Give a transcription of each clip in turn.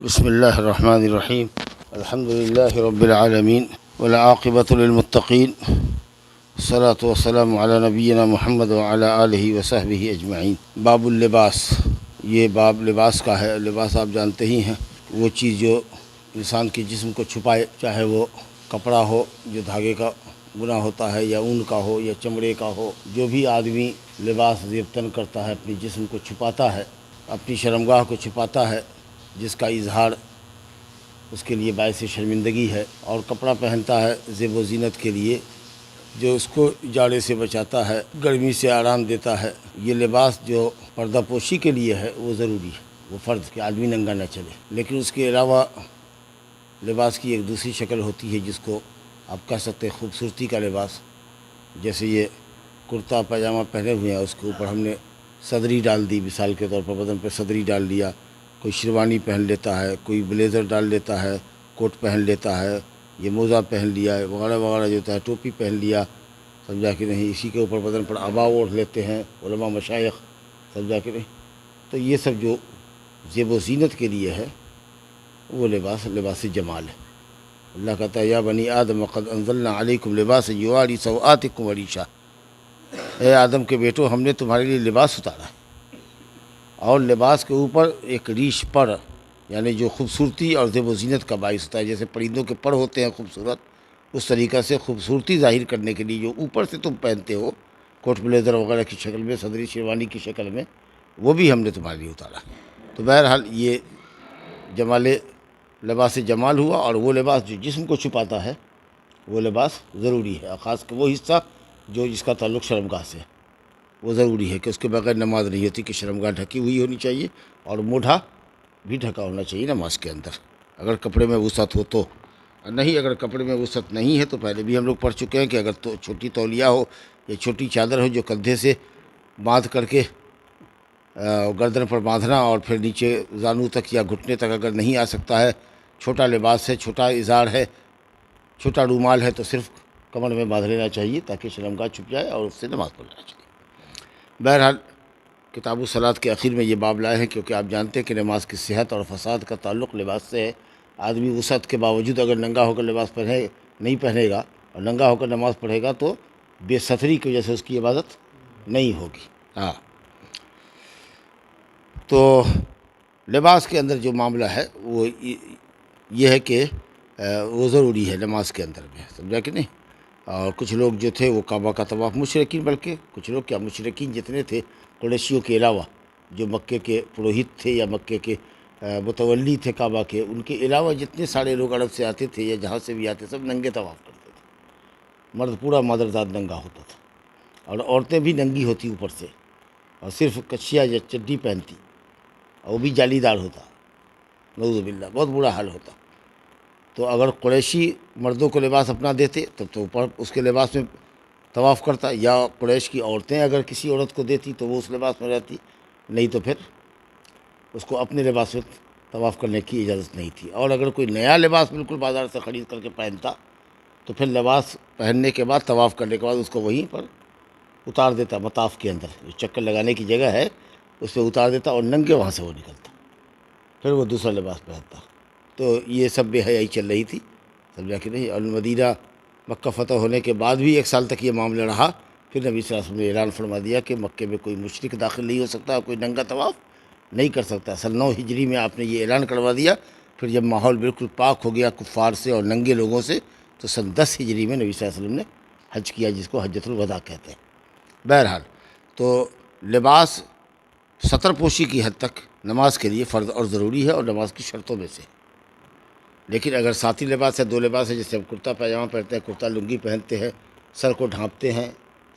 بسم اللہ الرحمن الرحیم الحمد للہ رب العالمین والعاقبۃ للمتقین الصلاۃ والسلام علی نبینا محمد وعلی آلہ وصحبہ اجمعین۔ باب اللباس، یہ باب لباس کا ہے۔ لباس آپ جانتے ہی ہیں، وہ چیز جو انسان کے جسم کو چھپائے، چاہے وہ کپڑا ہو جو دھاگے کا بنا ہوتا ہے، یا اون کا ہو، یا چمڑے کا ہو۔ جو بھی آدمی لباس زیب تن کرتا ہے، اپنی جسم کو چھپاتا ہے، اپنی شرمگاہ کو چھپاتا ہے، جس کا اظہار اس کے لیے باعث شرمندگی ہے، اور کپڑا پہنتا ہے زیب و زینت کے لیے جو اس کو جاڑے سے بچاتا ہے، گرمی سے آرام دیتا ہے۔ یہ لباس جو پردہ پوشی کے لیے ہے وہ ضروری ہے، وہ فرض کہ آدمی ننگا نہ چلے۔ لیکن اس کے علاوہ لباس کی ایک دوسری شکل ہوتی ہے جس کو آپ کہہ سکتے ہیں خوبصورتی کا لباس۔ جیسے یہ کرتا پاجامہ پہنے ہوئے ہیں، اس کے اوپر ہم نے صدری ڈال دی، مثال کے طور پر بدن پہ صدری ڈال دیا، کوئی شیروانی پہن لیتا ہے، کوئی بلیزر ڈال لیتا ہے، کوٹ پہن لیتا ہے، یہ موزہ پہن لیا ہے وغیرہ وغیرہ جو ہوتا ہے، ٹوپی پہن لیا، سمجھا کہ نہیں۔ اسی کے اوپر بدن پر عبا اوڑھ لیتے ہیں علماء مشائخ، سمجھا کہ نہیں۔ تو یہ سب جو زیب و زینت کے لیے ہے وہ لباس جمال ہے۔ اللہ کہتا ہے یا بنی آدم قد انزلنا علیکم لباس یواری سوآتکم وریشا، اے آدم کے بیٹو، ہم نے تمہارے لیے لباس اتارا ہے، اور لباس کے اوپر ایک ریش پر، یعنی جو خوبصورتی اور زیب و زینت کا باعث ہوتا ہے۔ جیسے پرندوں کے پر ہوتے ہیں خوبصورت، اس طریقہ سے خوبصورتی ظاہر کرنے کے لیے جو اوپر سے تم پہنتے ہو کوٹ بلیزر وغیرہ کی شکل میں، صدری شیروانی کی شکل میں، وہ بھی ہم نے تمہارے لیے اتارا۔ تو بہرحال یہ جمال لباس جمال ہوا، اور وہ لباس جو جسم کو چھپاتا ہے وہ لباس ضروری ہے، خاص کر وہ حصہ جو جس کا تعلق شرمگاہ سے ہے، وہ ضروری ہے کہ اس کے بغیر نماز نہیں ہوتی، کہ شرمگاہ ڈھکی ہوئی ہونی چاہیے، اور موڈھا بھی ڈھکا ہونا چاہیے نماز کے اندر، اگر کپڑے میں وسعت ہو تو۔ نہیں، اگر کپڑے میں وسعت نہیں ہے تو پہلے بھی ہم لوگ پڑھ چکے ہیں کہ اگر تو چھوٹی تولیہ ہو یا چھوٹی چادر ہو جو کندھے سے باندھ کر کے گردن پر باندھنا، اور پھر نیچے زانو تک یا گھٹنے تک اگر نہیں آ سکتا ہے، چھوٹا لباس ہے، چھوٹا اظہار ہے، چھوٹا رومال ہے، تو صرف کمر میں باندھ لینا چاہیے تاکہ شرمگاہ چھپ جائے، اور اس سے نماز پڑھ لینا چاہیے۔ بہرحال کتاب الصلاۃ کے اخیر میں یہ باب لائے ہیں، کیونکہ آپ جانتے ہیں کہ نماز کی صحت اور فساد کا تعلق لباس سے ہے۔ آدمی وسعت کے باوجود اگر ننگا ہو کر لباس نہیں پہنے گا اور ننگا ہو کر نماز پڑھے گا تو بے ستری کی وجہ سے اس کی عبادت نہیں ہوگی۔ تو لباس کے اندر جو معاملہ ہے وہ یہ ہے کہ وہ ضروری ہے نماز کے اندر میں، سمجھا کہ نہیں۔ اور کچھ لوگ جو تھے وہ کعبہ کا طواف، مشرکین، بلکہ کچھ لوگ کیا، مشرکین جتنے تھے قریشیوں کے علاوہ، جو مکے کے پروہت تھے یا مکے کے متولی تھے کعبہ کے، ان کے علاوہ جتنے سارے لوگ عرب سے آتے تھے یا جہاں سے بھی آتے، سب ننگے طواف کرتے تھے۔ مرد پورا مادرزاد ننگا ہوتا تھا، اور عورتیں بھی ننگی ہوتی اوپر سے، اور صرف کچھیا یا چڈی پہنتی، اور وہ بھی جالی دار ہوتا، نعوذ باللہ، بہت برا حال ہوتا۔ تو اگر قریشی مردوں کو لباس اپنا دیتے تو اوپر اس کے لباس میں طواف کرتا، یا قریش کی عورتیں اگر کسی عورت کو دیتی تو وہ اس لباس میں رہتی، نہیں تو پھر اس کو اپنے لباس میں طواف کرنے کی اجازت نہیں تھی۔ اور اگر کوئی نیا لباس بالکل بازار سے خرید کر کے پہنتا تو پھر لباس پہننے کے بعد، طواف کرنے کے بعد، اس کو وہیں پر اتار دیتا، مطاف کے اندر جو چکر لگانے کی جگہ ہے اس پہ اتار دیتا، اور ننگے وہاں سے وہ نکلتا، پھر وہ دوسرا لباس پہنتا۔ تو یہ سب بے حیائی چل رہی تھی، سمجھا کہ نہیں۔ اور مدینہ مکہ فتح ہونے کے بعد بھی 1 سال تک یہ معاملہ رہا، پھر نبی صلی اللہ علیہ وسلم نے اعلان فرما دیا کہ مکے میں کوئی مشرک داخل نہیں ہو سکتا، کوئی ننگا طواف نہیں کر سکتا۔ سن 9 ہجری میں آپ نے یہ اعلان کروا دیا۔ پھر جب ماحول بالکل پاک ہو گیا کفار سے اور ننگے لوگوں سے، تو سن 10 ہجری میں نبی صلی اللہ علیہ وسلم نے حج کیا، جس کو حجۃ الوداع کہتے ہیں۔ بہرحال تو لباس ستر پوشی کی حد تک نماز کے لیے فرض اور ضروری ہے، اور نماز کی شرطوں میں سے۔ لیکن اگر ساتھی لباس ہے، 2 لباس ہے، جیسے ہم کرتا پاجامہ پہنتے ہیں، کرتا لنگی پہنتے ہیں، سر کو ڈھانپتے ہیں،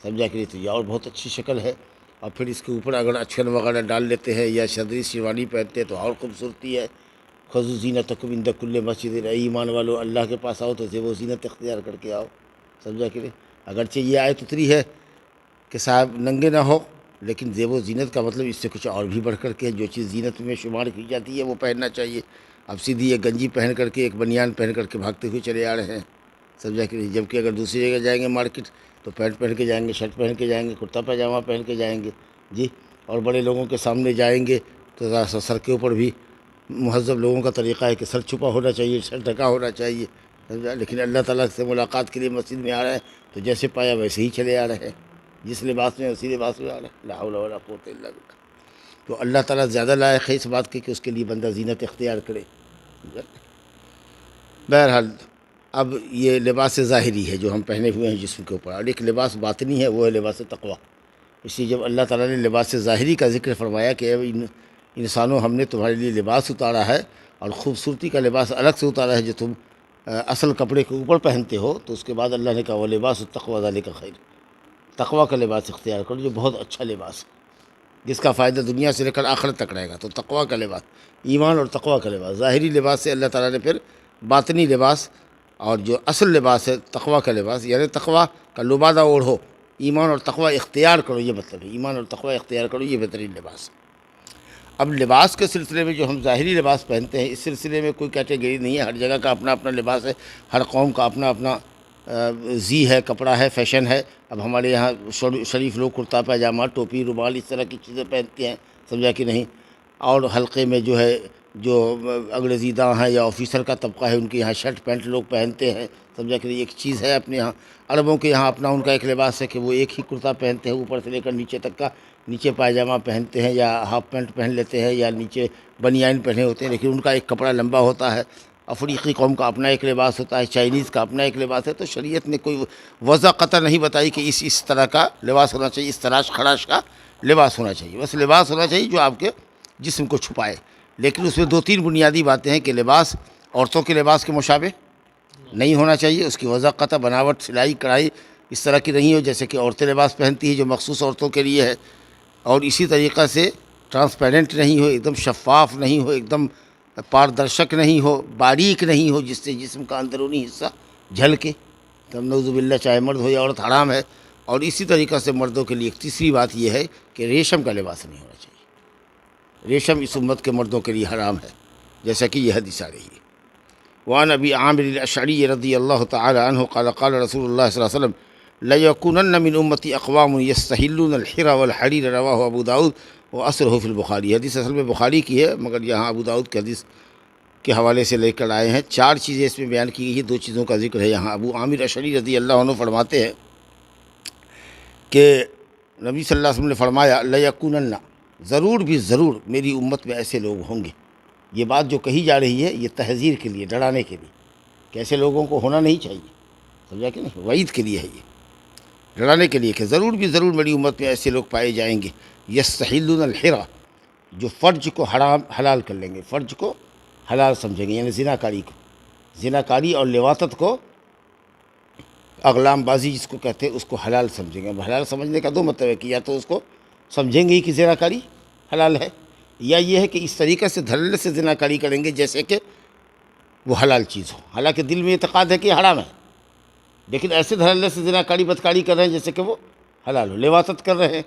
سمجھا کہ تو یہ اور بہت اچھی شکل ہے۔ اور پھر اس کے اوپر اگر اچھن وغیرہ ڈال لیتے ہیں یا صدری شیروانی پہنتے ہیں تو اور خوبصورتی ہے۔ خذوا زینتکم عند کل مسجد، اے ایمان والو، اللہ کے پاس آؤ تو زیب و زینت اختیار کر کے آؤ، سمجھا کہ نہیں۔ اگرچہ یہ آیت اتری ہے کہ صاحب ننگے نہ ہو، لیکن زیب و زینت کا مطلب اس سے کچھ اور بھی بڑھ کر کے جو چیز زینت میں شمار کی جاتی ہے وہ پہننا چاہیے۔ اب سیدھی ایک گنجی پہن کر کے، ایک بنیان پہن کر کے بھاگتے ہوئے چلے آ رہے ہیں، سمجھا کہ نہیں۔ جبکہ اگر دوسری جگہ جائیں گے مارکیٹ تو پینٹ پہن کے جائیں گے، شرٹ پہن کے جائیں گے، کرتا پاجامہ پہن کے جائیں گے جی۔ اور بڑے لوگوں کے سامنے جائیں گے تو ذرا سا سر کے اوپر بھی مہذب لوگوں کا طریقہ ہے کہ سر چھپا ہونا چاہیے، سر ڈھکا ہونا چاہیے، سمجھا؟ لیکن اللہ تعالیٰ سے ملاقات کے لیے مسجد میں آ رہے ہیں تو جیسے پایا ویسے ہی چلے آ رہے ہیں، جس لباس میں اسی لباس میں آ رہے ہیں، لا حول ولا قوت الا باللہ۔ تو اللہ تعالیٰ زیادہ لائق ہے اس بات کی کہ اس کے لیے بندہ زینت اختیار کرے۔ بہرحال اب یہ لباس ظاہری ہے جو ہم پہنے ہوئے ہیں جسم کے اوپر، اور ایک لباس باطنی ہے، وہ ہے لباس تقویٰ۔ اس لیے جب اللہ تعالیٰ نے لباس ظاہری کا ذکر فرمایا کہ اے انسانوں ہم نے تمہارے لیے لباس اتارا ہے، اور خوبصورتی کا لباس الگ سے اتارا ہے جو تم اصل کپڑے کے اوپر پہنتے ہو، تو اس کے بعد اللہ نے کہا وہ لباس التقویٰ ذالک خیر، تقویٰ کا لباس اختیار کرو جو بہت اچھا لباس ہے، جس کا فائدہ دنیا سے لے کر آخرت تک رہے گا۔ تو تقویٰ کا لباس، ایمان اور تقویٰ کا لباس، ظاہری لباس سے اللہ تعالیٰ نے پھر باطنی لباس اور جو اصل لباس ہے تقویٰ کا لباس، یعنی تقویٰ کا لبادہ اوڑھو، ایمان اور تقویٰ اختیار کرو، یہ مطلب ہے ایمان اور تقویٰ اختیار کرو، یہ بہترین لباس ہے۔ اب لباس کے سلسلے میں جو ہم ظاہری لباس پہنتے ہیں، اس سلسلے میں کوئی کیٹیگری نہیں ہے، ہر جگہ کا اپنا اپنا لباس ہے، ہر قوم کا اپنا اپنا زی ہے، کپڑا ہے، فیشن ہے۔ اب ہمارے یہاں شریف لوگ کرتا پاجامہ، ٹوپی، رومال، اس طرح کی چیزیں پہنتے ہیں، سمجھا کہ نہیں؟ اور حلقے میں جو ہے جو انگریزی داں ہیں یا آفیسر کا طبقہ ہے، ان کے یہاں شرٹ پینٹ لوگ پہنتے ہیں، سمجھا کہ ایک چیز ہے اپنے یہاں۔ عربوں کے یہاں اپنا ان کا ایک لباس ہے کہ وہ ایک ہی کرتا پہنتے ہیں اوپر سے لے کر نیچے تک کا، نیچے پائجامہ پہنتے ہیں یا ہاف پینٹ پہن لیتے ہیں یا نیچے بنیان پہنے ہوتے ہیں، لیکن ان کا ایک کپڑا لمبا ہوتا ہے۔ افریقی قوم کا اپنا ایک لباس ہوتا ہے، چائنیز کا اپنا ایک لباس ہے۔ تو شریعت نے کوئی وضع قطع نہیں بتائی کہ اس طرح کا لباس ہونا چاہیے، اس تراش خراش کا لباس ہونا چاہیے، بس لباس ہونا چاہیے جو آپ کے جسم کو چھپائے۔ لیکن اس میں دو تین بنیادی باتیں ہیں کہ لباس عورتوں کے لباس کے مشابہ نہیں ہونا چاہیے، اس کی وضع قطع، بناوٹ، سلائی کڑھائی اس طرح کی نہیں ہو جیسے کہ عورتیں لباس پہنتی ہیں جو مخصوص عورتوں کے لیے ہے، اور اسی طریقہ سے ٹرانسپیرنٹ نہیں ہو، ایک دم شفاف نہیں ہو، ایک دم پاردرشک نہیں ہو، باریک نہیں ہو جس سے جسم کا اندرونی حصہ جھلکے، تب نعوذ باللہ چاہے مرد ہو یا عورت حرام ہے۔ اور اسی طریقہ سے مردوں کے لیے ایک تیسری بات یہ ہے کہ ریشم کا لباس نہیں ہونا چاہیے، ریشم اس امت کے مردوں کے لیے حرام ہے، جیسا کہ یہ حدیث آ رہی ہے۔ وعن ابی عامر الاشعری رضی اللہ تعالی عنہ قال قال رسول اللہ صلی اللہ علیہ وسلم لَيَكُونَنَّ مِنْ أُمَّتِي أَقْوَامٌ يَسْتَحِلُّونَ الْحِرَّ وَالْحَرِيرَ رواہ ابو داؤد وَأَصْلُهُ فِي البخاری۔ حدیث اصل میں بخاری کی ہے، مگر یہاں ابو داؤد کے حدیث کے حوالے سے لے کر آئے ہیں۔ چار چیزیں اس میں بیان کی گئی ہیں، دو چیزوں کا ذکر ہے یہاں۔ ابو عامر اشعری رضی اللہ عنہ فرماتے ہیں کہ نبی صلی اللہ علیہ وسلم نے فرمایا لَيَكُونَنَّ، ضرور بھی ضرور میری امت میں ایسے لوگ ہوں گے۔ یہ بات جو کہی جا رہی ہے یہ تحذیر کے لیے، ڈرانے کے لیے کہ ایسے لوگوں کو ہونا نہیں چاہیے، سمجھا کہ نہیں؟ وعید کے لیے ہے یہ، ڈرانے کے لیے کہ ضرور بھی ضرور میری امت میں ایسے لوگ پائے جائیں گے یستحلون الحرہ، جو فرج کو حلال کر لیں گے، فرج کو حلال سمجھیں گے، یعنی زناکاری کو، زناکاری اور لواطت کو، اغلام بازی جس کو کہتے ہیں، اس کو حلال سمجھیں گے۔ حلال سمجھنے کا دو مطلب ہے کہ یا تو اس کو سمجھیں گے کہ زناکاری حلال ہے، یا یہ ہے کہ اس طریقے سے دھڑلے سے زناکاری کریں گے جیسے کہ وہ حلال چیز ہو، حالانکہ دل میں اعتقاد ہے کہ یہ حرام ہے، لیکن ایسے دھڑلے سے زناکاری بدکاری کر رہے ہیں جیسے کہ وہ حلال ہو، لواطت کر رہے ہیں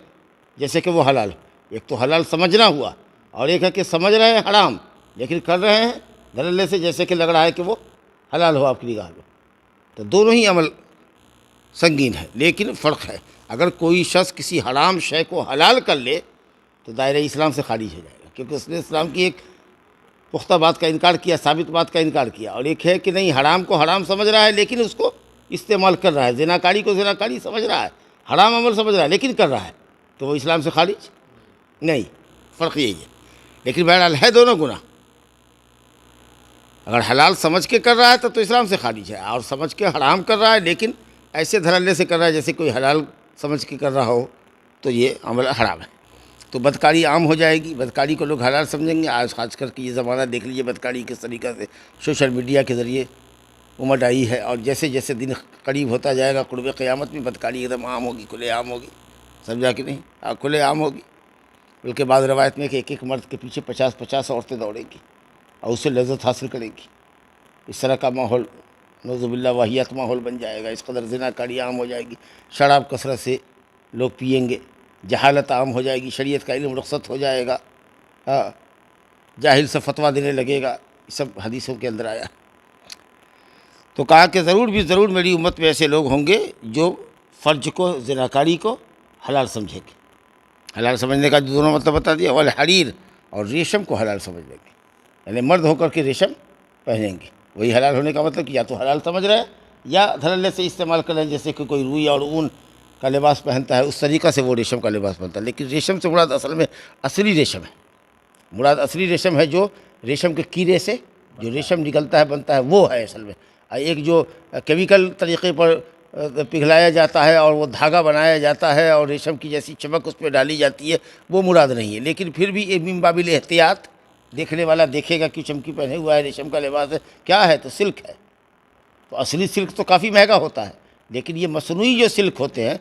جیسے کہ وہ حلال ہو۔ ایک تو حلال سمجھنا ہوا، اور ایک ہے کہ سمجھ رہے ہیں حرام لیکن کر رہے ہیں دھڑلے سے جیسے کہ لگ رہا ہے کہ وہ حلال ہو آپ کی نگاہ میں۔ تو دونوں ہی عمل سنگین ہے، لیکن فرق ہے۔ اگر کوئی شخص کسی حرام شے کو حلال کر لے تو دائرہ اسلام سے خارج ہو جائے گا، کیونکہ اس نے اسلام کی ایک پختہ بات کا انکار کیا، ثابت بات کا انکار کیا۔ اور ایک ہے کہ نہیں، حرام کو حرام سمجھ رہا ہے لیکن اس کو استعمال کر رہا ہے، زناکاری کو زناکاری سمجھ رہا ہے، حرام عمل سمجھ رہا ہے لیکن کر رہا ہے، تو وہ اسلام سے خارج نہیں۔ فرق یہی ہے، لیکن بہرحال ہے دونوں گناہ۔ اگر حلال سمجھ کے کر رہا ہے تو اسلام سے خارج ہے، اور سمجھ کے حرام کر رہا ہے لیکن ایسے دھڑلے سے کر رہا ہے جیسے کوئی حلال سمجھ کے کر رہا ہو، تو یہ عمل حرام ہے۔ تو بدکاری عام ہو جائے گی، بدکاری کو لوگ حلال سمجھیں گے۔ آج خاص کر کے یہ زمانہ دیکھ لیجیے بدکاری کس طریقہ سے سوشل میڈیا کے ذریعے امڈ آئی ہے، اور جیسے جیسے دن قریب ہوتا جائے گا قرب قیامت میں بدکاری ایک دم عام ہوگی، کھلے عام ہوگی، سمجھا کہ نہیں؟ کھلے عام ہوگی، بلکہ بعض روایت میں کہ ایک ایک مرد کے پیچھے 50 عورتیں دوڑیں گی اور اسے لذت حاصل کریں گی۔ اس طرح کا ماحول نعوذ باللہ واہیات ماحول بن جائے گا، اس قدر زناکاری عام ہو جائے گی، شراب کثرت سے لوگ پئیں گے، جہالت عام ہو جائے گی، شریعت کا علم رخصت ہو جائے گا، جاہل سے فتویٰ دینے لگے گا، یہ سب حدیثوں کے اندر آیا۔ تو کہا کہ ضرور بھی ضرور میری امت میں ایسے لوگ ہوں گے جو فرج کو، زناکاری کو حلال سمجھیں گے۔ حلال سمجھنے کا دونوں مطلب بتا دیا، والحریر، اور ریشم کو حلال سمجھ لیں گے۔ یعنی مرد ہو کر کے ریشم پہنیں گے، وہی حلال ہونے کا مطلب کہ یا تو حلال سمجھ رہے ہیں یا دھڑلے سے استعمال کر رہے ہیں، جیسے کہ کوئی روئی اور اون کا لباس پہنتا ہے اس طریقہ سے وہ ریشم کا لباس پہنتا ہے۔ لیکن ریشم سے مراد اصل میں اصلی ریشم ہے، مراد اصلی ریشم ہے جو ریشم کے کیڑے سے جو ریشم نکلتا ہے بنتا ہے، وہ ہے اصل میں۔ ایک جو کیمیکل طریقے پر پگھلایا جاتا ہے اور وہ دھاگا بنایا جاتا ہے اور ریشم کی جیسی چمک اس پہ ڈالی جاتی ہے، وہ مراد نہیں ہے۔ لیکن پھر بھی ایک من باب الاحتیاط دیکھنے والا دیکھے گا کہ چمکی پہنے ہوا ہے، ریشم کا لباس ہے، کیا ہے تو سلک ہے، تو اصلی سلک تو کافی مہنگا ہوتا ہے، لیکن یہ مصنوعی جو سلک ہوتے ہیں،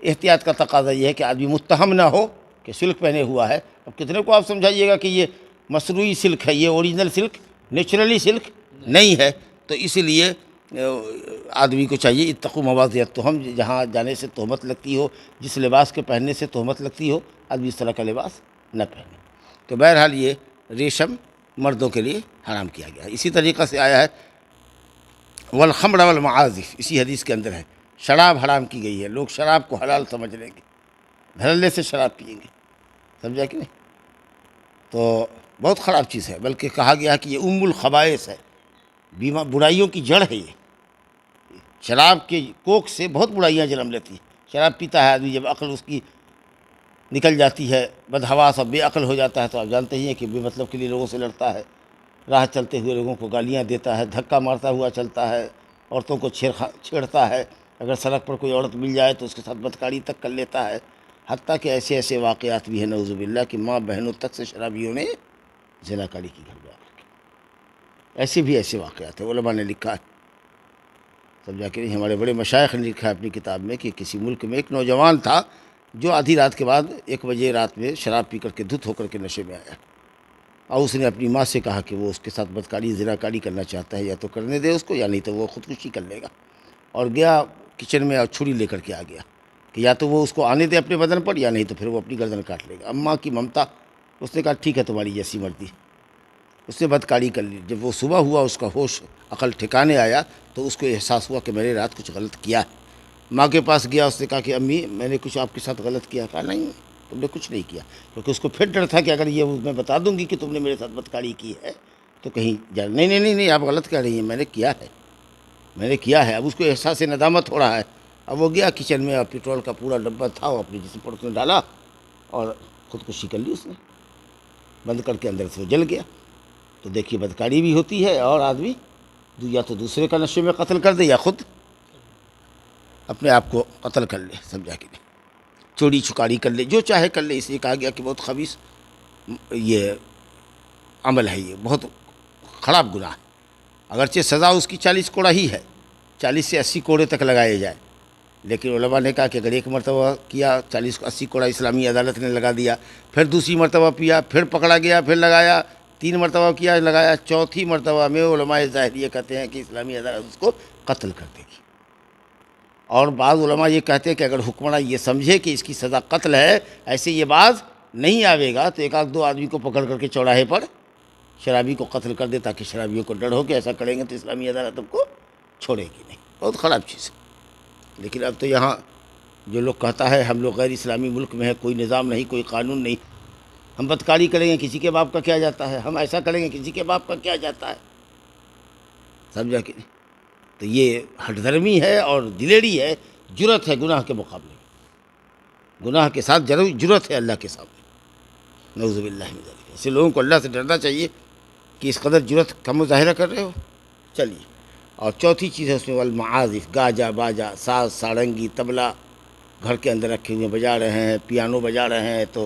احتیاط کا تقاضا یہ ہے کہ آدمی متہم نہ ہو کہ سلک پہنے ہوا ہے۔ اب کتنے کو آپ سمجھائیے گا کہ یہ مصنوعی سلک ہے، یہ اوریجنل سلک نیچرلی سلک نہیں ہے، تو اسی لیے آدمی کو چاہیے اتقوا مواضع التہم، جہاں جانے سے تہمت لگتی ہو، جس لباس کے پہننے سے تہمت لگتی ہو، آدمی اس طرح کا لباس نہ پہنے۔ تو بہرحال یہ ریشم مردوں کے لیے حرام کیا گیا ہے۔ اسی طریقہ سے آیا ہے والخمر والمعازف، اسی حدیث کے اندر ہے شراب حرام کی گئی ہے، لوگ شراب کو حلال سمجھ لیں گے، دھڑلے سے شراب پئیں گے، سمجھا کہ نہیں؟ تو بہت خراب چیز ہے، بلکہ کہا گیا ہے کہ یہ ام الخبائث ہے، برائیوں کی جڑ ہے یہ۔ شراب کے کوک سے بہت برائیاں جنم لیتی ہیں۔ شراب پیتا ہے آدمی، جب عقل اس کی نکل جاتی ہے، بدحواس اور بے عقل ہو جاتا ہے، تو آپ جانتے ہی ہیں کہ بے مطلب کے لیے لوگوں سے لڑتا ہے، راہ چلتے ہوئے لوگوں کو گالیاں دیتا ہے، دھکا مارتا ہوا چلتا ہے، عورتوں کو چھیڑتا ہے، اگر سڑک پر کوئی عورت مل جائے تو اس کے ساتھ بدکاری تک کر لیتا ہے، حتیٰ کہ ایسے ایسے واقعات بھی ہیں نعوذ باللہ کہ ماں بہنوں تک سے شرابیوں نے زنا کاری کی گھر جا کر کے۔ ایسے واقعات ہیں، علماء نے لکھا ہے، سمجھا کہ نہیں؟ ہمارے بڑے مشائخ نے لکھا ہے اپنی کتاب میں کہ کسی ملک میں ایک نوجوان تھا جو آدھی رات کے بعد 1 بجے رات میں شراب پی کر کے دھت ہو کر کے نشے میں آیا، اور اس نے اپنی ماں سے کہا کہ وہ اس کے ساتھ بدکاری زناکاری کرنا چاہتا ہے، یا تو کرنے دے اس کو یا نہیں تو وہ خودکشی کر لے گا، اور گیا کچن میں اور چھری لے کر کے آ گیا کہ یا تو وہ اس کو آنے دے اپنے بدن پر یا نہیں تو پھر وہ اپنی گردن کاٹ لے گا۔ اماں کی ممتا، اس نے کہا ٹھیک ہے تمہاری جیسی مرضی، اس نے بدکاری کر لی۔ جب وہ صبح ہوا، اس کا ہوش عقل ٹھکانے آیا تو اس کو احساس ہوا کہ میں نے رات کچھ غلط کیا ہے۔ ماں کے پاس گیا، اس نے کہا کہ امی میں نے کچھ آپ کے ساتھ غلط کیا؟ کہا نہیں تم نے کچھ نہیں کیا، کیونکہ اس کو پھر ڈر تھا کہ اگر یہ میں بتا دوں گی کہ تم نے میرے ساتھ بدکاری کی ہے تو کہیں نہیں آپ غلط کہہ رہی ہیں، میں نے کیا ہے۔ اب اس کو احساس ندامت ہو رہا ہے۔ اب وہ گیا کچن میں اور پیٹرول کا پورا ڈبہ تھا، وہ اپنے جسم پر اس نے ڈالا اور خودکشی کر لی، اس نے بند کر کے اندر سے وہ جل گیا۔ تو دیکھیے بدکاری بھی ہوتی ہے، اور آدمی یا تو دوسرے کا نشے میں قتل کر دے یا خود اپنے آپ کو قتل کر لے، سمجھا کہ نہیں؟ چوری چھکاری کر لے، جو چاہے کر لے۔ اس لیے کہا گیا کہ بہت خبیث یہ عمل ہے، یہ بہت خراب گناہ ہے۔ اگرچہ سزا اس کی 40 کوڑا ہی ہے، 40 سے 80 کوڑے تک لگائے جائے، لیکن علماء نے کہا کہ اگر ایک مرتبہ کیا 40 کو 80 کوڑا اسلامی عدالت نے لگا دیا، پھر دوسری مرتبہ پیا، پھر پکڑا گیا، پھر لگایا، 3 مرتبہ کیا لگایا، چوتھی مرتبہ میں علماء ظاہریہ کہتے ہیں کہ اسلامی عدالت اس کو قتل کر دے گی۔ اور بعض علماء یہ کہتے ہیں کہ اگر حکمراں یہ سمجھے کہ اس کی سزا قتل ہے، ایسے یہ باز نہیں آوے گا تو 1-2 آدمی کو پکڑ کر کے چوراہے پر شرابی کو قتل کر دے، تاکہ شرابیوں کو ڈر ہو کہ ایسا کریں گے تو اسلامی عدالت ہم کو چھوڑے گی نہیں۔ بہت خراب چیز ہے۔ لیکن اب تو یہاں جو لوگ کہتا ہے ہم لوگ غیر اسلامی ملک میں ہے، کوئی نظام نہیں، کوئی قانون نہیں، ہم بدکاری کریں گے کسی کے باپ کا کیا جاتا ہے، ہم ایسا کریں گے کسی کے باپ کا کیا جاتا ہے، سمجھا کہ نہیں؟ تو یہ ہٹ دھرمی ہے اور دلیری ہے، جرت ہے گناہ کے مقابلے میں، گناہ کے ساتھ جرت ہے اللہ کے سامنے، نعوذ باللہ من ذالک۔ ایسے لوگوں کو اللہ سے ڈرنا چاہیے کہ اس قدر جرت کا مظاہرہ کر رہے ہو۔ چلیے، اور چوتھی چیز ہے اس میں والمعازف، گاجا باجا، ساز سارنگی طبلہ گھر کے اندر رکھے ہوئے بجا رہے ہیں، پیانو بجا رہے ہیں تو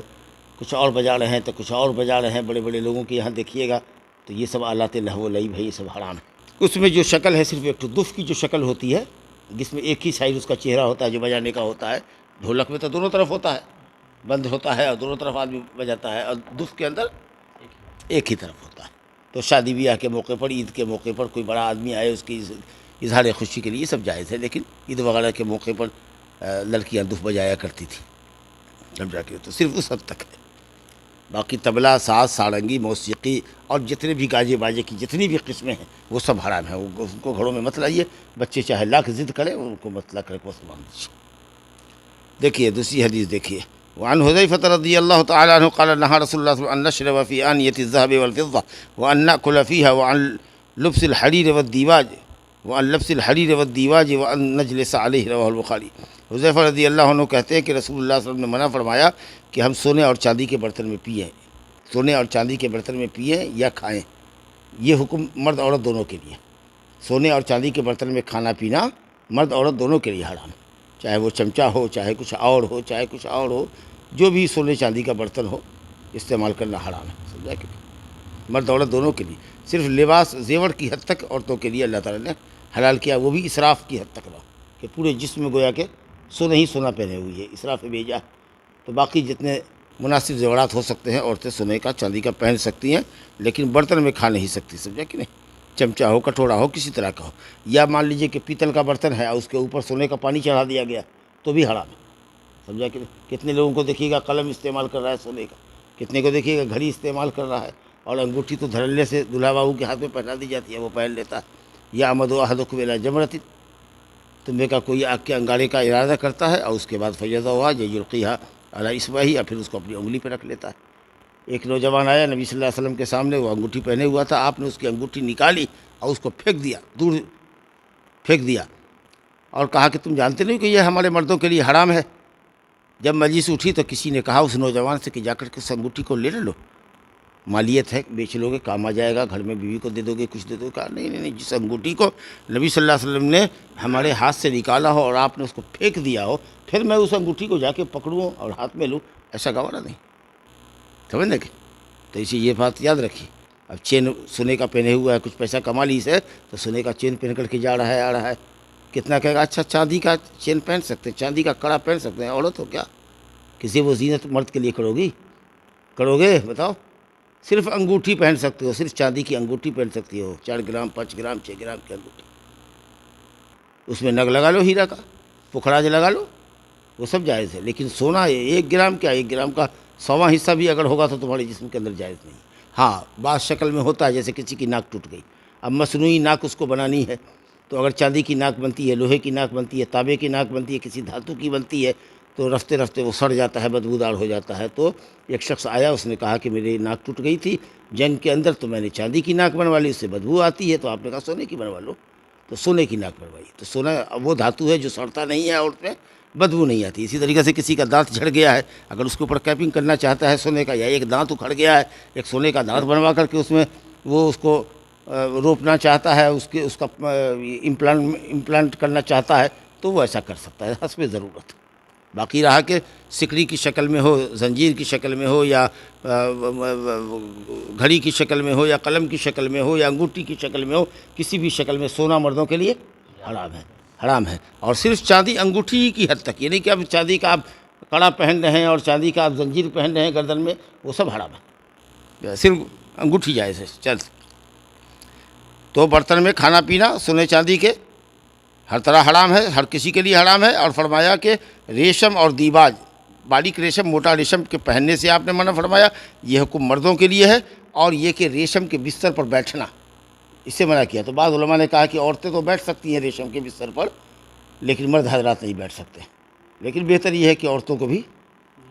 کچھ اور بجا رہے ہیں تو کچھ اور بجا رہے ہیں، بڑے بڑے لوگوں کے یہاں دیکھیے گا تو یہ سب آلات لہو و لعب ہے، یہ سب حرام ہے۔ اس میں جو شکل ہے صرف ایک تو دف کی جو شکل ہوتی ہے، جس میں ایک ہی سائڈ اس کا چہرہ ہوتا ہے جو بجانے کا ہوتا ہے، ڈھولک میں تو دونوں طرف ہوتا ہے، بند ہوتا ہے اور دونوں طرف آدمی بجاتا ہے، اور دف کے اندر ایک ہی طرف ہوتا ہے۔ تو شادی بیاہ کے موقع پر، عید کے موقع پر کوئی بڑا آدمی آئے اس کی اظہار خوشی کے لیے یہ سب جائز ہے، لیکن عید وغیرہ کے موقع پر لڑکیاں دف بجایا کرتی تھیں، جب جا کے تو صرف اس حد تک ہے۔ باقی طبلہ، ساز، سارنگی، موسیقی اور جتنے بھی گاجے باجے کی جتنی بھی قسمیں ہیں وہ سب حرام ہیں، ان کو گھروں میں مت لائیے، بچے چاہے لاکھ ضد کریں ان کو مت لا کر کے مسلمان دیجیے۔ دیکھیے دوسری حدیث دیکھیے، وعن حذیفة رضی اللہ تعالی عنہ قال نہى رسول اللہ صلی اللہ علیہ وسلم ان نشرب في آنية الذهب والفضة وان نأكل فيها وعن لبس الحرير والديباج وان نجلس علیہ رواہ البخاری۔ حذیفہ رضی اللہ عنہ کہتے ہیں کہ رسول اللہ صلی اللہ علیہ وسلم نے منع فرمایا کہ ہم سونے اور چاندی کے برتن میں پئیں، سونے اور چاندی کے برتن میں پئیں یا کھائیں۔ یہ حکم مرد عورت دونوں کے لیے، سونے اور چاندی کے برتن میں کھانا پینا مرد عورت دونوں کے لیے حرام، چاہے وہ چمچہ ہو، چاہے کچھ اور ہو، جو بھی سونے چاندی کا برتن ہو استعمال کرنا حرام ہے، سمجھا کہ مرد عورت دونوں کے لیے۔ صرف لباس زیور کی حد تک عورتوں کے لیے اللہ تعالیٰ نے حلال کیا، وہ بھی اسراف کی حد تک نہ، کہ پورے جسم میں گویا کہ سونا ہی سونا پہنے ہوئی ہے، اسراف بھیجا۔ تو باقی جتنے مناسب زیورات ہو سکتے ہیں عورتیں سونے کا چاندی کا پہن سکتی ہیں، لیکن برتن میں کھا نہیں سکتی، سمجھا کہ نہیں؟ چمچہ ہو، کٹورا ہو، کسی طرح کا ہو، یا مان لیجئے کہ پیتل کا برتن ہے اور اس کے اوپر سونے کا پانی چڑھا دیا گیا تو بھی حرام ہے، سمجھا کہ نہیں؟ کتنے لوگوں کو دیکھیے گا قلم استعمال کر رہا ہے سونے کا، کتنے کو دیکھیے گا گھڑی استعمال کر رہا ہے، اور انگوٹھی تو دھڑلے سے دلہا بہو کے ہاتھ میں پہنا دی جاتی ہے، وہ پہن لیتا ہے۔ یا امد و احدکم الی جمرۃ، تم میں کا کوئی آگ کے انگارے کا ارادہ کرتا ہے اور اس کے بعد فیضا ہوا یلقیہا علی اصبعہ، یا پھر اس کو اپنی انگلی پہ رکھ لیتا ہے۔ ایک نوجوان آیا نبی صلی اللہ علیہ وسلم کے سامنے، وہ انگوٹھی پہنے ہوا تھا، آپ نے اس کی انگوٹھی نکالی اور اس کو پھینک دیا، دور پھینک دیا، اور کہا کہ تم جانتے نہیں کہ یہ ہمارے مردوں کے لیے حرام ہے۔ جب مجلس اٹھی تو کسی نے کہا اس نوجوان سے کہ جا کر کے اس انگوٹھی کو لے لو، مالیت ہے، بیچ لو گے، کام آ جائے گا، گھر میں بیوی کو دے دو گے، کچھ دے دو گے۔ کہا نہیں، جس انگوٹھی کو نبی صلی اللہ علیہ وسلم نے ہمارے ہاتھ سے نکالا ہو اور آپ نے اس کو پھینک دیا ہو، پھر میں اس انگوٹھی کو جا کے پکڑوں اور ہاتھ میں لوں، ایسا گوارا نہیں، سمجھنے کہ تو اسی یہ بات یاد رکھیے۔ اب چین سونے کا پہنے ہوا ہے، کچھ پیسہ کما لی سے تو سونے کا چین پہن کر کے جا رہا ہے، آ رہا ہے، کتنا کہے گا اچھا چاندی کا چین پہن سکتے ہیں، چاندی کا کڑا پہن سکتے ہیں، عورت ہو کیا کسی وہ زینت مرد کے لیے کرو گے بتاؤ؟ صرف انگوٹھی پہن سکتے ہو، صرف چاندی کی انگوٹھی پہن سکتی ہو، 4 گرام 5 گرام 6 گرام کی انگوٹھی، اس میں نگ لگا لو ہیرا کا، پکھراج لگا لو، وہ سب جائز ہے۔ لیکن سونا 1 گرام کیا، 1 گرام کا 100واں حصہ بھی اگر ہوگا تو تمہارے جسم کے اندر جائز نہیں۔ ہاں بعض شکل میں ہوتا ہے، جیسے کسی کی ناک ٹوٹ گئی، اب مصنوعی ناک اس کو بنانی ہے، تو اگر چاندی کی ناک بنتی ہے، لوہے کی ناک بنتی ہے، تانبے کی ناک بنتی ہے، کسی دھاتو کی بنتی ہے، تو رفتے رفتے وہ سڑ جاتا ہے، بدبودار ہو جاتا ہے۔ تو ایک شخص آیا، اس نے کہا کہ میری ناک ٹوٹ گئی تھی جنگ کے اندر، تو میں نے چاندی کی ناک بنوا لی، اس سے بدبو آتی ہے، تو آپ نے کہا سونے کی بنوا لو، تو سونے کی ناک بنوائی۔ تو سونا وہ دھاتو ہے جو سڑتا نہیں ہے اور اس میں بدبو نہیں آتی۔ اسی طریقے سے کسی کا دانت جھڑ گیا ہے، اگر اس کے اوپر کیپنگ کرنا چاہتا ہے سونے کا، یا ایک دانت اکھڑ گیا ہے، ایک سونے کا دانت بنوا کر کے اس میں وہ اس کو روپنا چاہتا ہے، اس کا امپلانٹ کرنا چاہتا ہے، تو وہ ایسا کر سکتا ہے حسب ضرورت۔ باقی رہا کہ سکڑی کی شکل میں ہو، زنجیر کی شکل میں ہو، یا گھڑی کی شکل میں ہو، یا قلم کی شکل میں ہو، یا انگوٹھی کی شکل میں ہو، کسی بھی شکل میں سونا مردوں کے لیے حرام ہے۔ اور صرف چاندی انگوٹھی ہی کی حد تک، یہ نہیں کہ اب چاندی کا آپ کڑا پہن رہے ہیں اور چاندی کا آپ زنجیر پہن رہے ہیں گردن میں، وہ سب حرام ہے، صرف انگوٹھی جائز ہے۔ چل تو برتن میں کھانا پینا سونے چاندی کے ہر طرح حرام ہے، ہر کسی کے لیے حرام ہے۔ اور فرمایا کہ ریشم اور دیباج، باریک ریشم موٹا ریشم کے پہننے سے آپ نے منع فرمایا، یہ حکم مردوں کے لیے ہے۔ اور یہ کہ ریشم کے بستر پر بیٹھنا، اس سے منع کیا۔ تو بعض علماء نے کہا کہ عورتیں تو بیٹھ سکتی ہیں ریشم کے بستر پر، لیکن مرد حضرات نہیں بیٹھ سکتے۔ لیکن بہتر یہ ہے کہ عورتوں کو بھی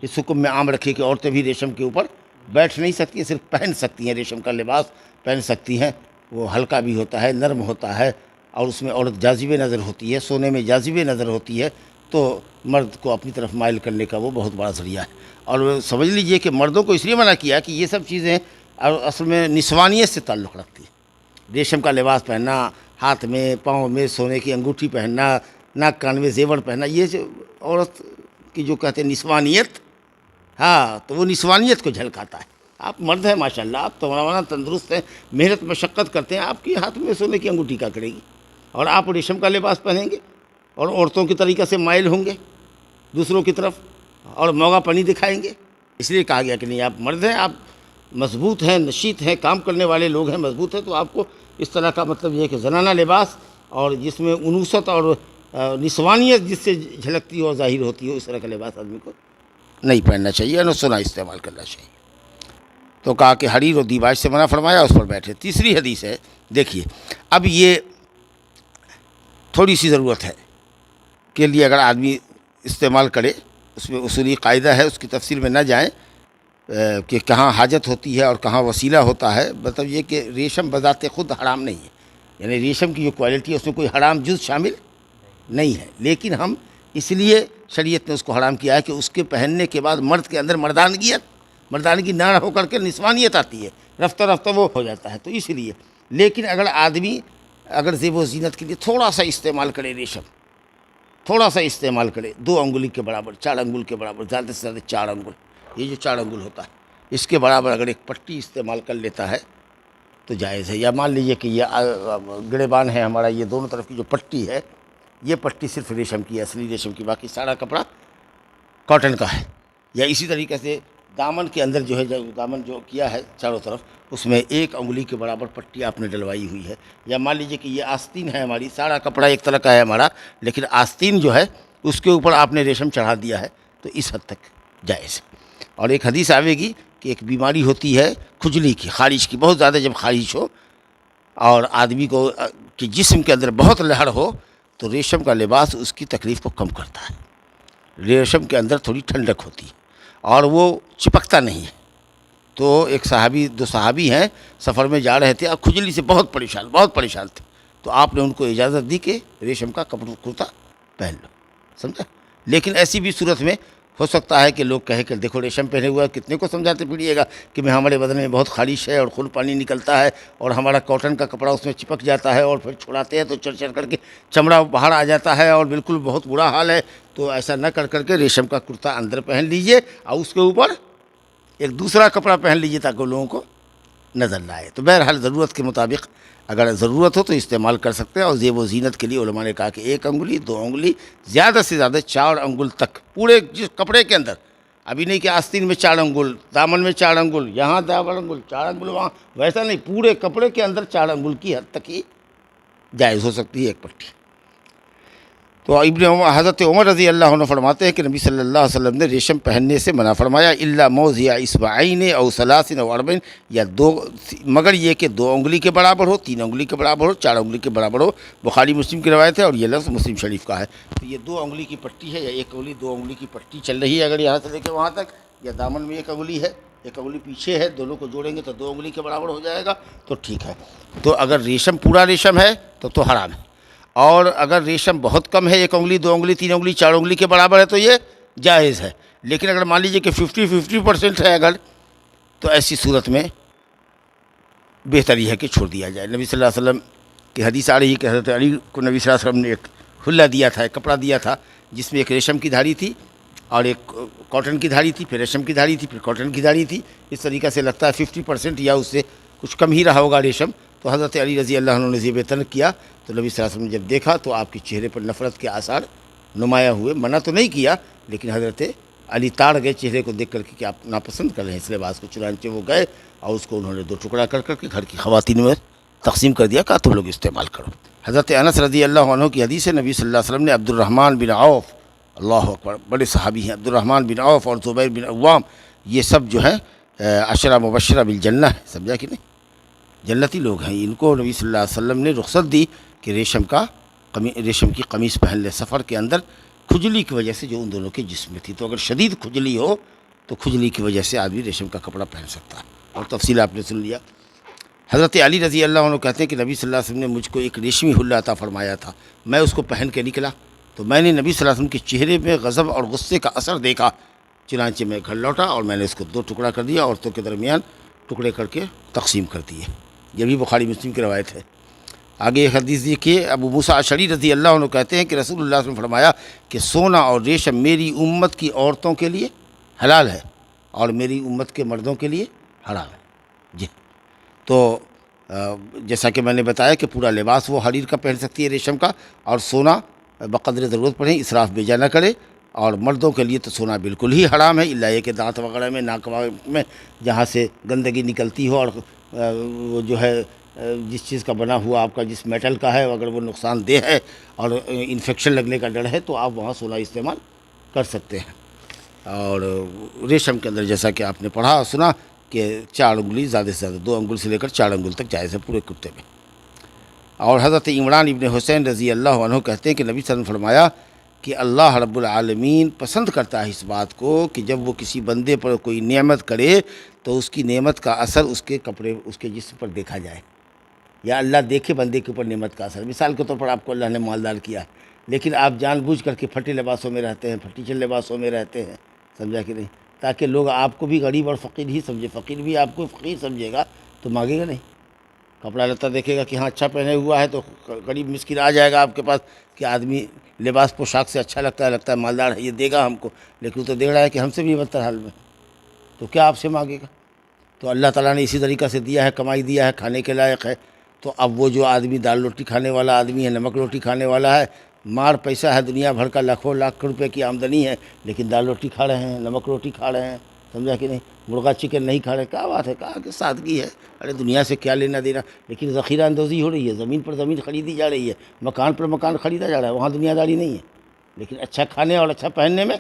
اس حکم میں عام رکھے کہ عورتیں بھی ریشم کے اوپر بیٹھ نہیں سکتی ہیں، صرف پہن سکتی ہیں، ریشم کا لباس پہن سکتی ہیں، وہ ہلکا بھی ہوتا ہے، نرم ہوتا ہے، اور اس میں عورت جاذب نظر ہوتی ہے، سونے میں جاذب نظر ہوتی ہے، تو مرد کو اپنی طرف مائل کرنے کا وہ بہت بڑا ذریعہ ہے۔ اور سمجھ لیجئے کہ مردوں کو اس لیے منع کیا کہ یہ سب چیزیں اصل میں نسوانیت سے تعلق رکھتی ہیں۔ ریشم کا لباس پہننا، ہاتھ میں پاؤں میں سونے کی انگوٹھی پہننا، ناک کان میں زیور پہننا، یہ جو عورت کی جو کہتے ہیں نسوانیت، ہاں تو وہ نسوانیت کو جھلکاتا ہے۔ آپ مرد ہیں ماشاءاللہ، آپ تمام تندرست ہیں، محنت مشقت کرتے ہیں، آپ کے ہاتھ میں سونے کی انگوٹھی کا کرے گی، اور آپ ریشم کا لباس پہنیں گے اور عورتوں کی طریقہ سے مائل ہوں گے دوسروں کی طرف اور موغا پنی دکھائیں گے۔ اس لیے کہا گیا کہ نہیں، آپ مرد ہیں، آپ مضبوط ہیں، نشیط ہیں، کام کرنے والے لوگ ہیں، مضبوط ہیں، تو آپ کو اس طرح کا مطلب یہ ہے کہ زنانہ لباس اور جس میں انوثت اور نسوانیت جس سے جھلکتی ہو اور ظاہر ہوتی ہو، اس طرح کا لباس آدمی کو نہیں پہننا چاہیے، نہ سونا استعمال کرنا چاہیے۔ تو کہا کہ حریر و دیباج سے منع فرمایا، اس پر بیٹھے۔ تیسری حدیث ہے، دیکھیے اب یہ تھوڑی سی ضرورت ہے کے لیے اگر آدمی استعمال کرے اس میں اصولی قاعدہ ہے، اس کی تفصیل میں نہ جائیں کہ کہاں حاجت ہوتی ہے اور کہاں وسیلہ ہوتا ہے. مطلب یہ کہ ریشم بذات خود حرام نہیں ہے، یعنی ریشم کی جو کوالٹی ہے اس میں کوئی حرام جز شامل نہیں ہے، لیکن ہم اس لیے شریعت نے اس کو حرام کیا ہے کہ اس کے پہننے کے بعد مرد کے اندر مردانگی نہ ہو کر کے نسوانیت آتی ہے، رفتہ رفتہ وہ ہو جاتا ہے، تو اس لیے. لیکن اگر آدمی زیب و زینت کے لیے تھوڑا سا استعمال کرے ریشم، تھوڑا سا استعمال کرے، 2 انگلی کے برابر، 4 انگل کے برابر، زیادہ سے زیادہ 4 انگل، یہ جو 4 انگل ہوتا ہے اس کے برابر اگر ایک پٹی استعمال کر لیتا ہے تو جائز ہے. یا مان لیجئے کہ یہ گڑیبان ہے ہمارا، یہ دونوں طرف کی جو پٹی ہے یہ پٹی صرف ریشم کی ہے، اصلی ریشم کی، باقی سارا کپڑا کاٹن کا ہے. یا اسی طریقے سے دامن کے اندر جو ہے، دامن جو کیا ہے چاروں طرف، اس میں 1 انگلی کے برابر پٹی آپ نے ڈلوائی ہوئی ہے. یا مان لیجئے کہ یہ آستین ہے ہماری، سارا کپڑا ایک طرح کا ہے ہمارا، لیکن آستین جو ہے اس کے اوپر آپ نے ریشم چڑھا دیا ہے، تو اس حد تک جائز ہے. اور ایک حدیث آئے گی کہ ایک بیماری ہوتی ہے کھجلی کی، خارش کی، بہت زیادہ جب خارش ہو اور آدمی کو کہ جسم کے اندر بہت لہر ہو تو ریشم کا لباس اس کی تکلیف کو کم کرتا ہے. ریشم کے اندر تھوڑی ٹھنڈک ہوتی ہے اور وہ چپکتا نہیں ہے. تو ایک صحابی، 2 صحابی ہیں، سفر میں جا رہے تھے اور کھجلی سے بہت پریشان تھے، تو آپ نے ان کو اجازت دی کہ ریشم کا کپڑا کرتا پہن لو، سمجھا. لیکن ایسی بھی صورت میں ہو سکتا ہے کہ لوگ کہے کہ دیکھو ریشم پہنے ہوا، کتنے کو سمجھاتے پھریے گا کہ ہمارے بدن میں بہت خارش ہے اور خون پانی نکلتا ہے اور ہمارا کاٹن کا کپڑا اس میں چپک جاتا ہے اور پھر چھڑاتے ہیں تو چڑھ کر کے چمڑا باہر آ جاتا ہے اور بالکل بہت برا حال ہے. تو ایسا نہ کر کے ریشم کا کرتا اندر پہن لیجئے اور اس کے اوپر ایک دوسرا کپڑا پہن لیجئے تاکہ لوگوں کو نظر نہ آئے. تو بہرحال ضرورت کے مطابق اگر ضرورت ہو تو استعمال کر سکتے ہیں. اور زیب و زینت کے لیے علماء نے کہا کہ 1 انگلی، 2 انگلی، زیادہ سے زیادہ 4 انگل تک پورے جس کپڑے کے اندر. ابھی نہیں کہ آستین میں 4 انگل، دامن میں 4 انگل، یہاں 4 انگل، 4 انگل وہاں، ویسا نہیں، پورے کپڑے کے اندر 4 انگل کی حد تک ہی جائز ہو سکتی ہے ایک پٹی. تو حضرت عمر رضی اللہ عنہ فرماتے ہیں کہ نبی صلی اللہ علیہ وسلم نے ریشم پہننے سے منع فرمایا، الا موضع اصبعین او 3 او 4، یا 2، مگر یہ کہ 2 انگلی کے برابر ہو، 3 انگلی کے برابر ہو، 4 انگلی کے برابر ہو. بخاری مسلم کی روایت ہے اور یہ لفظ مسلم شریف کا ہے. تو یہ 2 انگلی کی پٹی ہے، یا 1 انگلی 2 انگلی کی پٹی چل رہی ہے اگر یہاں سے لے کے وہاں تک، یا دامن میں 1 انگلی ہے، 1 انگلی پیچھے ہے، دونوں کو جوڑیں گے تو 2 انگلی کے برابر ہو جائے گا، تو ٹھیک ہے. تو اگر ریشم پورا ریشم ہے تو حرام ہے. اور اگر ریشم بہت کم ہے، 1 انگلی، 2 انگلی، 3 انگلی، 4 انگلی کے برابر ہے تو یہ جائز ہے. لیکن اگر مان لیجیے کہ 50% ہے اگر، تو ایسی صورت میں بہتر یہ ہے کہ چھوڑ دیا جائے. نبی صلی اللہ علیہ وسلم کی حدیث آ رہی ہے کہ حضرت علی کو نبی صلی اللہ علیہ وسلم نے ایک حلہ دیا تھا، ایک کپڑا دیا تھا جس میں ایک ریشم کی دھاری تھی اور ایک کاٹن کی دھاری تھی، پھر ریشم کی دھاری تھی، پھر کاٹن کی دھاری تھی. اس طریقے سے لگتا ہے 50% یا اس سے کچھ کم ہی رہا ہوگا ریشم. تو حضرت علی رضی اللہ عنہ نے زیب تنک کیا تو نبی صلی اللہ علیہ وسلم نے جب دیکھا تو آپ کے چہرے پر نفرت کے آثار نمایاں ہوئے. منع تو نہیں کیا لیکن حضرت علی تاڑ گئے چہرے کو دیکھ کر کے کہ آپ ناپسند کر رہے ہیں اس لباس کو. چنانچہ وہ گئے اور اس کو انہوں نے 2 ٹکڑا کر کے گھر کی خواتین میں تقسیم کر دیا کہ تم لوگ استعمال کرو. حضرت انس رضی اللہ عنہ کی حدیث ہے، نبی صلی اللہ علیہ وسلم نے عبد الرحمن بن عوف، اللہ اکبر، بڑے صحابی ہیں، عبد الرحمن بن عوف اور زبیر بن عوام، یہ سب جو ہیں 10 مبشرہ بالجنہ ہے، سمجھا کہ نہیں، جنتی لوگ ہیں. ان کو نبی صلی اللہ علیہ وسلم نے رخصت دی کہ ریشم کی قمیص پہن لے سفر کے اندر، کھجلی کی وجہ سے جو ان دونوں کے جسم میں تھی. تو اگر شدید کھجلی ہو تو کھجلی کی وجہ سے آدمی ریشم کا کپڑا پہن سکتا ہے. اور تفصیل آپ نے سن لیا. حضرت علی رضی اللہ عنہ کہتے ہیں کہ نبی صلی اللہ علیہ وسلم نے مجھ کو ایک ریشمی حلہ عطا فرمایا تھا، میں اس کو پہن کے نکلا تو میں نے نبی صلی اللہ علیہ وسلم کے چہرے میں غضب اور غصے کا اثر دیکھا. چنانچہ میں گھر لوٹا اور میں نے اس کو 2 ٹکڑا کر دیا، عورتوں کے درمیان ٹکڑے کر کے تقسیم کر دیے. یہ بھی بخاری مسلم کی روایت ہے. آگے ایک حدیث دیکھیے، ابو موسیٰ اشعری رضی اللہ عنہ کہتے ہیں کہ رسول اللہ صلی اللہ علیہ وسلم نے فرمایا کہ سونا اور ریشم میری امت کی عورتوں کے لیے حلال ہے اور میری امت کے مردوں کے لیے حرام ہے. جی، تو جیسا کہ میں نے بتایا کہ پورا لباس وہ حریر کا پہن سکتی ہے ریشم کا، اور سونا بقدر ضرورت پڑے، اسراف بیجا نہ کرے. اور مردوں کے لیے تو سونا بالکل ہی حرام ہے، الا یہ کہ دانت وغیرہ میں، ناک میں جہاں سے گندگی نکلتی ہو اور وہ جو ہے جس چیز کا بنا ہوا آپ کا جس میٹل کا ہے اگر وہ نقصان دہ ہے اور انفیکشن لگنے کا ڈر ہے تو آپ وہاں سونا استعمال کر سکتے ہیں. اور ریشم کے اندر جیسا کہ آپ نے پڑھا اور سنا کہ 4 انگلی، زیادہ سے زیادہ 2 انگل سے لے کر 4 انگل تک جائز ہے پورے کرتے میں. اور حضرت عمران ابن حسین رضی اللہ عنہ کہتے ہیں کہ نبی صلی اللہ علیہ وسلم نے فرمایا کہ اللہ رب العالمین پسند کرتا ہے اس بات کو کہ جب وہ کسی بندے پر کوئی نعمت کرے تو اس کی نعمت کا اثر اس کے کپڑے اس کے جسم پر دیکھا جائے، یا اللہ دیکھے بندے کے اوپر نعمت کا اثر۔ مثال کے طور پر آپ کو اللہ نے مالدار کیا ہے، لیکن آپ جان بوجھ کر کے پھٹے لباسوں میں رہتے ہیں، پھٹیچر لباسوں میں رہتے ہیں، سمجھا کہ نہیں، تاکہ لوگ آپ کو بھی غریب اور فقیر ہی سمجھے، فقیر بھی آپ کو فقیر سمجھے گا تو مانگے گا نہیں، کپڑا لتا دیکھے گا کہ ہاں اچھا پہنے ہوا ہے تو غریب مسکین آ جائے گا آپ کے پاس کہ آدمی لباس پوشاک سے اچھا لگتا ہے مالدار ہے، یہ دے گا ہم کو، لیکن وہ تو دیکھ رہا ہے کہ ہم سے بھی بدتر حال میں، تو کیا آپ سے مانگے گا؟ تو اللہ تعالیٰ نے اسی طریقہ سے دیا ہے، کمائی دیا ہے، کھانے کے لائق ہے، تو اب وہ جو آدمی دال روٹی کھانے والا آدمی ہے، نمک روٹی کھانے والا ہے، مار پیسہ ہے، دنیا بھر کا لاکھوں لاکھ روپے کی آمدنی ہے، لیکن دال روٹی کھا رہے ہیں، نمک روٹی کھا رہے ہیں، سمجھا کہ نہیں، مرغا چکن نہیں کھا رہے، کیا بات ہے، کہا کہ سادگی ہے، ارے دنیا سے کیا لینا دینا، لیکن ذخیرہ اندوزی ہو رہی ہے، زمین پر زمین خریدی جا رہی ہے، مکان پر مکان خریدا جا رہا ہے، وہاں دنیا داری نہیں ہے، لیکن اچھا کھانے اور اچھا پہننے میں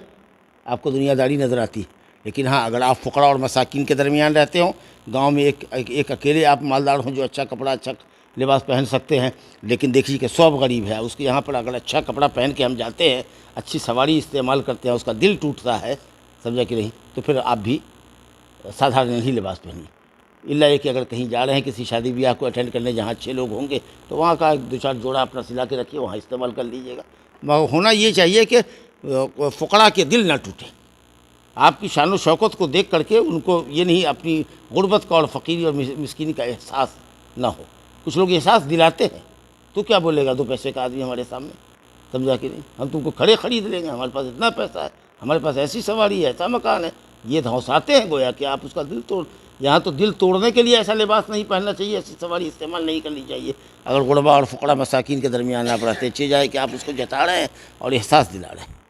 آپ کو دنیا داری نظر آتی ہے۔ لیکن ہاں اگر آپ فقراء اور مساکین کے درمیان رہتے ہوں، گاؤں میں ایک اکیلے آپ مالدار ہوں جو اچھا کپڑا اچھا لباس پہن سکتے ہیں، لیکن دیکھیے کہ سب غریب ہے، اس کے یہاں پر اگر اچھا کپڑا پہن کے ہم جاتے ہیں، اچھی سواری استعمال کرتے ہیں، اس کا دل ٹوٹتا ہے، سمجھا کہ نہیں، تو پھر آپ بھی سادھارن ہی لباس پہنیے، الا یہ کہ اگر کہیں جا رہے ہیں کسی شادی بیاہ کو اٹینڈ کرنے جہاں اچھے لوگ ہوں گے تو وہاں کا ایک دو چار جوڑا اپنا سلا کے رکھیے، وہاں استعمال کر لیجیے گا۔ ہونا یہ چاہیے کہ فقراء کے دل نہ ٹوٹے، آپ کی شان و شوکت کو دیکھ کر کے ان کو یہ نہیں اپنی غربت کا اور فقیری اور مسکینی کا احساس نہ ہو۔ کچھ لوگ احساس دلاتے ہیں، تو کیا بولے گا دو پیسے کا آدمی ہمارے سامنے، سمجھا کہ نہیں، ہم تم کو کھڑے خرید لیں گے، ہمارے پاس اتنا پیسہ ہے، ہمارے پاس ایسی سواری ہے، ایسا مکان ہے، یہ دھوساتے ہیں گویا کہ آپ اس کا دل توڑ، یہاں تو دل توڑنے کے لیے ایسا لباس نہیں پہننا چاہیے، ایسی سواری استعمال نہیں کرنی چاہیے۔ اگر غربا اور فقراء مساکین کے درمیان آپ رہتے، چاہیے جائے کہ آپ اس کو جتا رہے ہیں اور احساس دلا رہے ہیں۔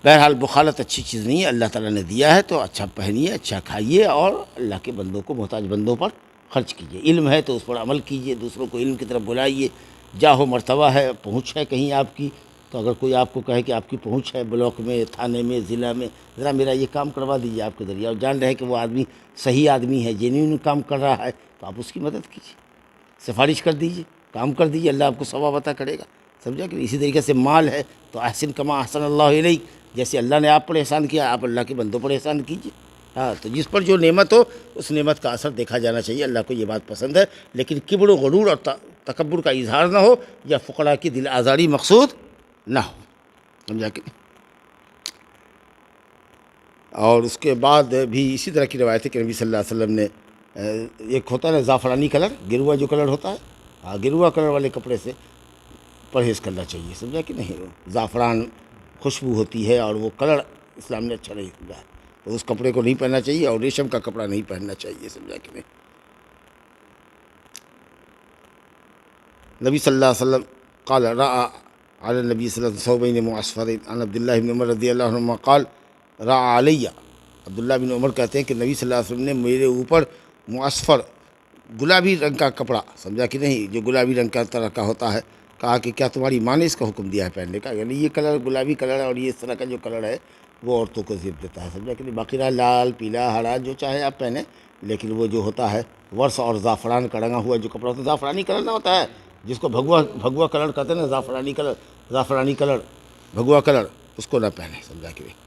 بہرحال بخالت اچھی چیز نہیں ہے، اللہ تعالیٰ نے دیا ہے تو اچھا پہنیے، اچھا کھائیے، اور اللہ کے بندوں کو، محتاج بندوں پر خرچ کیجیے، علم ہے تو اس پر عمل کیجیے، دوسروں کو علم کی طرف بلائیے، جاہ و مرتبہ ہے، پہنچ ہے کہیں آپ کی، تو اگر کوئی آپ کو کہے کہ آپ کی پہنچ ہے بلاک میں، تھانے میں، ضلع میں، ذرا میرا یہ کام کروا دیجیے آپ کے ذریعے، اور جان رہے کہ وہ آدمی صحیح آدمی ہے، جینوئن کام کر رہا ہے، تو آپ اس کی مدد کیجیے، سفارش کر دیجیے، کام کر دیجیے، اللہ آپ کو ثواب عطا کرے گا، سمجھا کہ اسی طریقے سے مال ہے تو احسن کما احسن اللہ علیک، جیسے اللہ نے آپ پر احسان کیا آپ اللہ کے بندوں پر احسان کیجیے۔ ہاں تو جس پر جو نعمت ہو اس نعمت کا اثر دیکھا جانا چاہیے، اللہ کو یہ بات پسند ہے، لیکن کبر و غرور اور تکبر کا اظہار نہ ہو، یا فقراء کی دل آزاری مقصود نہ ہو، سمجھا کہ۔ اور اس کے بعد بھی اسی طرح کی روایت ہے کہ نبی صلی اللہ علیہ وسلم نے ایک ہوتا ہے نا زعفرانی کلر، گروا جو کلر ہوتا ہے، ہاں گروا کلر والے کپڑے سے پرہیز کرنا چاہیے، سمجھا کہ نہیں، زعفران خوشبو ہوتی ہے اور وہ کلر اسلام نے اچھا نہیں سمجھا ہے، تو اس کپڑے کو نہیں پہننا چاہیے، اور ریشم کا کپڑا نہیں پہننا چاہیے، سمجھا کہ نہیں۔ نبی صلی اللہ علیہ وسلم قال رأى على النبی صلی اللہ علیہ وسلم ثوبین معصفرین، عن عبداللہ بن عمر رضی اللہ عنہما قال رأى علیہ، عبداللہ بن عمر کہتے ہیں کہ نبی صلی اللہ علیہ وسلم نے میرے اوپر معصفر گلابی رنگ کا کپڑا، سمجھا کہ نہیں، جو گلابی رنگ کا طرح کا ہوتا ہے، کہا کہ کیا تمہاری ماں نے اس کا حکم دیا ہے پہننے کا، یعنی یہ کلر گلابی کلر ہے اور یہ اس طرح کا جو کلر ہے وہ عورتوں کو زیب دیتا ہے، سمجھا کہ نہیں، باقی رہا لال پیلا ہرا جو چاہے آپ پہنیں، لیکن وہ جو ہوتا ہے ورس اور زعفران کا رنگا ہوا جو کپڑا ہوتا ہے، زعفرانی کلر نہ ہوتا ہے جس کو بھگوا کلر کہتے ہیں نا، زعفرانی کلر بھگوا کلر، اس کو نہ پہنیں، سمجھا کہ نہیں۔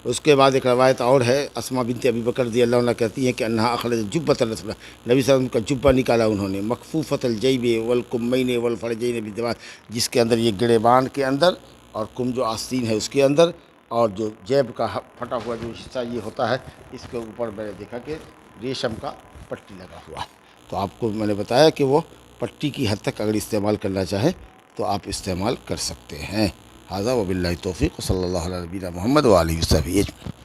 اس کے بعد ایک روایت اور ہے، اسماء بنت ابی بکر رضی اللہ عنہ کہتی ہیں کہ انہا اخرجت جبۃ رسول اللہ، نبی صلی اللہ علیہ وسلم کا جبہ نکالا انہوں نے، مکفوفۃ الجیب والکمین والفرجین بالدماء، جس کے اندر یہ گریبان کے اندر اور کم جو آستین ہے اس کے اندر، اور جو جیب کا پھٹا ہوا جو حصہ یہ ہوتا ہے اس کے اوپر میں نے دیکھا کہ ریشم کا پٹی لگا ہوا ہے، تو آپ کو میں نے بتایا کہ وہ پٹی کی حد تک اگر استعمال کرنا چاہیں تو آپ استعمال کر سکتے ہیں۔ ھذا وباللہ توفیق، صلی اللہ علیہ نبینا محمد وآلہ وصحبہ اجمعین۔